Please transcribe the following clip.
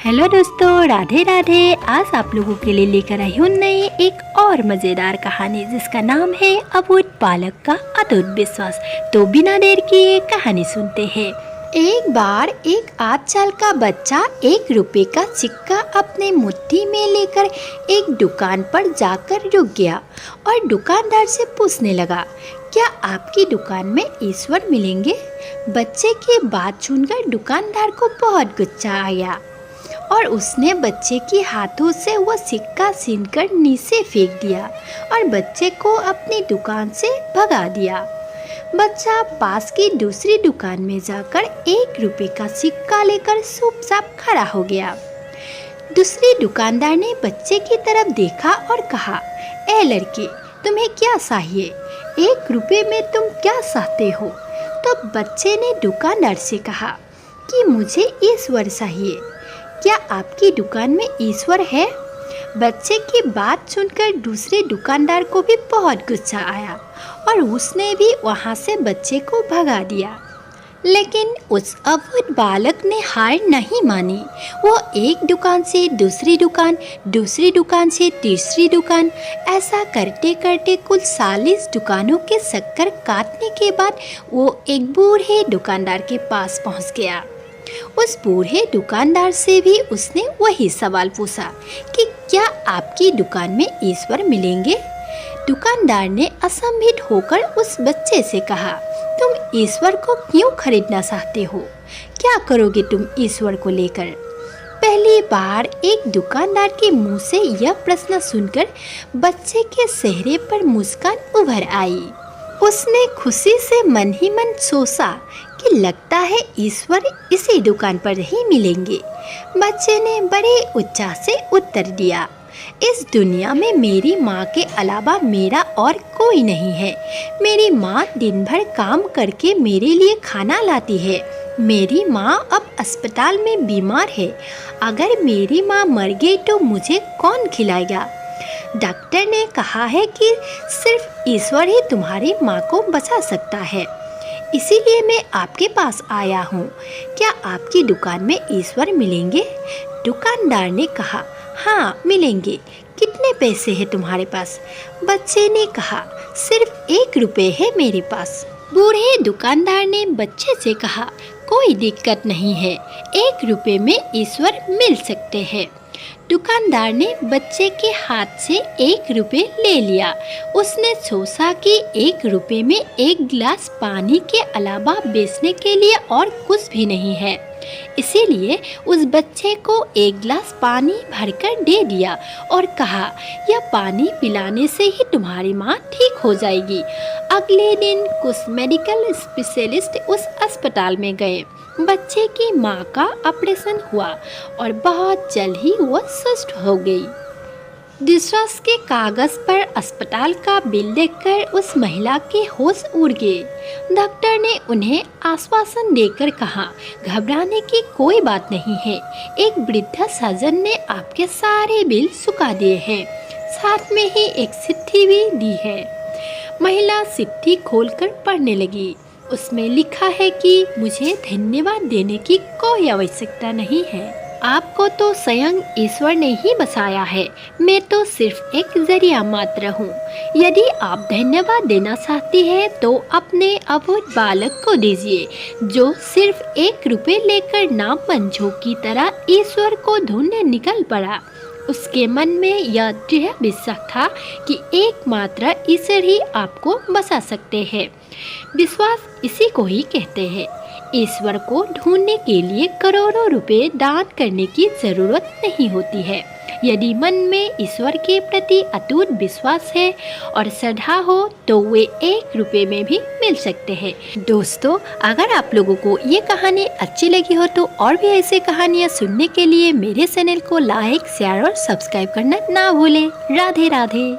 Hello दोस्तों, राधे राधे। आज आप लोगों के लिए लेकर आई हूँ नई एक और मज़ेदार कहानी जिसका नाम है अबूझ बालक का अटूट विश्वास। तो बिना देर किए कहानी सुनते हैं। एक बार एक 8 साल का बच्चा 1 रुपए का सिक्का अपने मुट्ठी में लेकर एक दुकान पर जाकर रुक गया और दुकानदार से पूछने लगा, क्या आपकी दुकान में ईश्वर मिलेंगे? बच्चे की बात सुनकर दुकानदार को बहुत गुस्सा आया और उसने बच्चे के हाथों से वह सिक्का छीनकर नीचे फेंक दिया और बच्चे को अपनी दुकान से भगा दिया। बच्चा पास की दूसरी दुकान में जाकर 1 रुपए का सिक्का लेकर चुपचाप खड़ा हो गया। दूसरी दुकानदार ने बच्चे की तरफ देखा और कहा, ए लड़के, तुम्हें क्या चाहिए? 1 रुपए में तुम क्या चाहते हो? तो बच्चे ने दुकानदार से कहा कि मुझे ईश्वर चाहिए। क्या आपकी दुकान में ईश्वर है? बच्चे की बात सुनकर दूसरे दुकानदार को भी बहुत गुस्सा आया और उसने भी वहाँ से बच्चे को भगा दिया। लेकिन उस अबूझ बालक ने हार नहीं मानी। वो एक दुकान से दूसरी दुकान से तीसरी दुकान, ऐसा करते करते कुल 40 दुकानों के चक्कर काटने के बाद वो एक बूढ़े दुकानदार के पास पहुँच गया। उस बूढ़े दुकानदार से भी उसने वही सवाल पूछा कि क्या आपकी दुकान में ईश्वर मिलेंगे? दुकानदार ने असंभव होकर उस बच्चे से कहा, तुम ईश्वर को क्यों खरीदना चाहते हो? क्या करोगे तुम ईश्वर को लेकर? पहली बार एक दुकानदार के मुंह से यह प्रश्न सुनकर बच्चे के चेहरे पर मुस्कान उभर आई। उसने खुशी से मन ही मन सोचा कि लगता है ईश्वर इसी दुकान पर ही मिलेंगे। बच्चे ने बड़े उत्साह से उत्तर दिया, इस दुनिया में मेरी माँ के अलावा मेरा और कोई नहीं है। मेरी माँ दिन भर काम करके मेरे लिए खाना लाती है। मेरी माँ अब अस्पताल में बीमार है। अगर मेरी माँ मर गई तो मुझे कौन खिलाएगा? डॉक्टर ने कहा है कि सिर्फ ईश्वर ही तुम्हारी माँ को बचा सकता है। इसीलिए मैं आपके पास आया हूँ। क्या आपकी दुकान में ईश्वर मिलेंगे? दुकानदार ने कहा, हाँ मिलेंगे। कितने पैसे हैं तुम्हारे पास? बच्चे ने कहा, सिर्फ 1 रुपए है मेरे पास। बूढ़े दुकानदार ने बच्चे से कहा, कोई दिक्कत नहीं है, 1 रुपए में ईश्वर मिल सकते हैं। दुकानदार ने बच्चे के हाथ से 1 रुपए ले लिया। उसने सोचा कि 1 रुपए में 1 गिलास पानी के अलावा बेचने के लिए और कुछ भी नहीं है। इसीलिए उस बच्चे को 1 गिलास पानी भरकर दे दिया और कहा, यह पानी पिलाने से ही तुम्हारी माँ ठीक हो जाएगी। अगले दिन कुछ मेडिकल स्पेशलिस्ट उस अस्पताल में गए। बच्चे की माँ का ऑपरेशन हुआ और बहुत जल्द ही वह स्वस्थ हो गई। विश्वास के कागज पर अस्पताल का बिल देखकर उस महिला के होश उड़ गए। डॉक्टर ने उन्हें आश्वासन देकर कहा, घबराने की कोई बात नहीं है। एक वृद्ध सज्जन ने आपके सारे बिल चुका दिए हैं, साथ में ही एक चिट्ठी भी दी है। महिला चिट्ठी खोलकर पढ़ने लगी। उसमें लिखा है कि मुझे धन्यवाद देने की कोई आवश्यकता नहीं है। आपको तो स्वयं ईश्वर ने ही बचाया है। मैं तो सिर्फ एक जरिया मात्र हूँ। यदि आप धन्यवाद देना चाहती हैं तो अपने अबूझ बालक को दीजिए, जो सिर्फ 1 रुपए लेकर नामंझों की तरह ईश्वर को ढूंढने निकल पड़ा। उसके मन में यह दृढ़ विश्वास था कि एकमात्र ईश्वर ही आपको बचा सकते हैं। विश्वास इसी को ही कहते हैं। ईश्वर को ढूंढने के लिए करोड़ों रुपए दान करने की जरूरत नहीं होती है। यदि मन में ईश्वर के प्रति अटूट विश्वास है और श्रद्धा हो तो वे 1 रुपए में भी मिल सकते हैं। दोस्तों, अगर आप लोगों को ये कहानी अच्छी लगी हो तो और भी ऐसे कहानियाँ सुनने के लिए मेरे चैनल को लाइक, शेयर और सब्सक्राइब करना ना भूलें। राधे राधे।